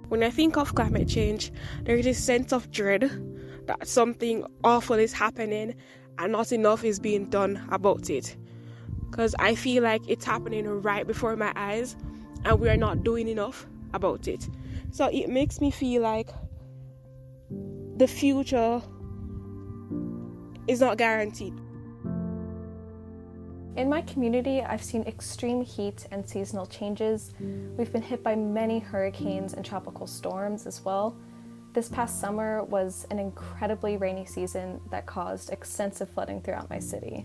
When I think of climate change, there is this sense of dread that something awful is happening and not enough is being done about it. Because I feel like it's happening right before my eyes and we are not doing enough about it. So it makes me feel like the future is not guaranteed. In my community, I've seen extreme heat and seasonal changes. We've been hit by many hurricanes and tropical storms as well. This past summer was an incredibly rainy season that caused extensive flooding throughout my city.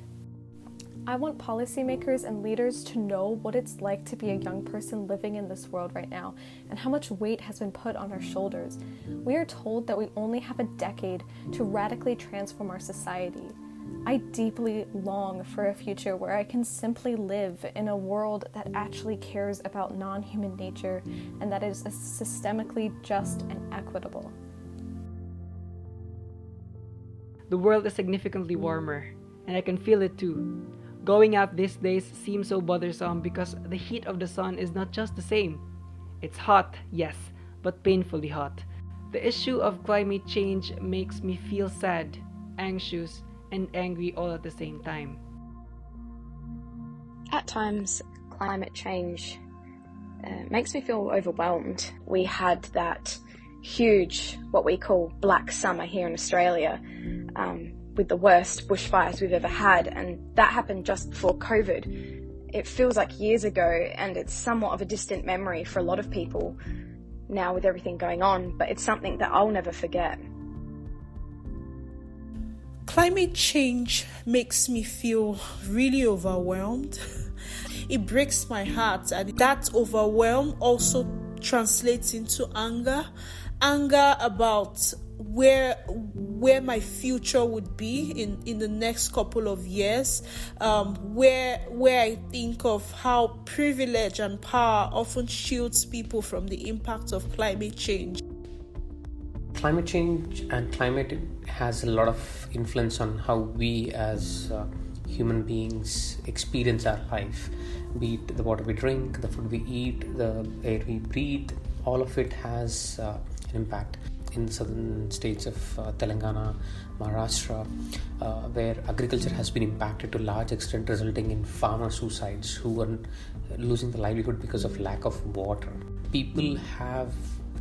I want policymakers and leaders to know what it's like to be a young person living in this world right now and how much weight has been put on our shoulders. We are told that we only have a decade to radically transform our society. I deeply long for a future where I can simply live in a world that actually cares about non-human nature and that is systemically just and equitable. The world is significantly warmer, and I can feel it too. Going out these days seems so bothersome because the heat of the sun is not just the same. It's hot, yes, but painfully hot. The issue of climate change makes me feel sad, anxious, and angry all at the same time. At times, climate change makes me feel overwhelmed. We had that huge, what we call black summer here in Australia, with the worst bushfires we've ever had, and that happened just before COVID. It feels like years ago, and it's somewhat of a distant memory for a lot of people now with everything going on, but it's something that I'll never forget. Climate change makes me feel really overwhelmed. It breaks my heart, and that overwhelm also translates into anger about where my future would be in the next couple of years, where I think of how privilege and power often shields people from the impact of climate change. Climate change and climate has a lot of influence on how we as human beings experience our life, be it the water we drink, the food we eat, the air we breathe. All of it has an impact. In the southern states of Telangana, Maharashtra, where agriculture has been impacted to a large extent, resulting in farmer suicides who are losing their livelihood because of lack of water. People have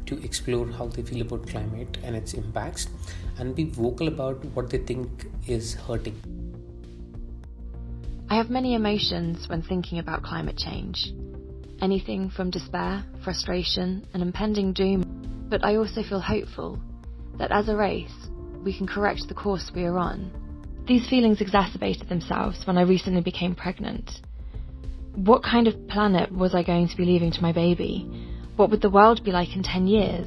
to explore how they feel about climate and its impacts and be vocal about what they think is hurting. I have many emotions when thinking about climate change. Anything from despair, frustration, and impending doom. But I also feel hopeful that as a race, we can correct the course we are on. These feelings exacerbated themselves when I recently became pregnant. What kind of planet was I going to be leaving to my baby? What would the world be like in 10 years?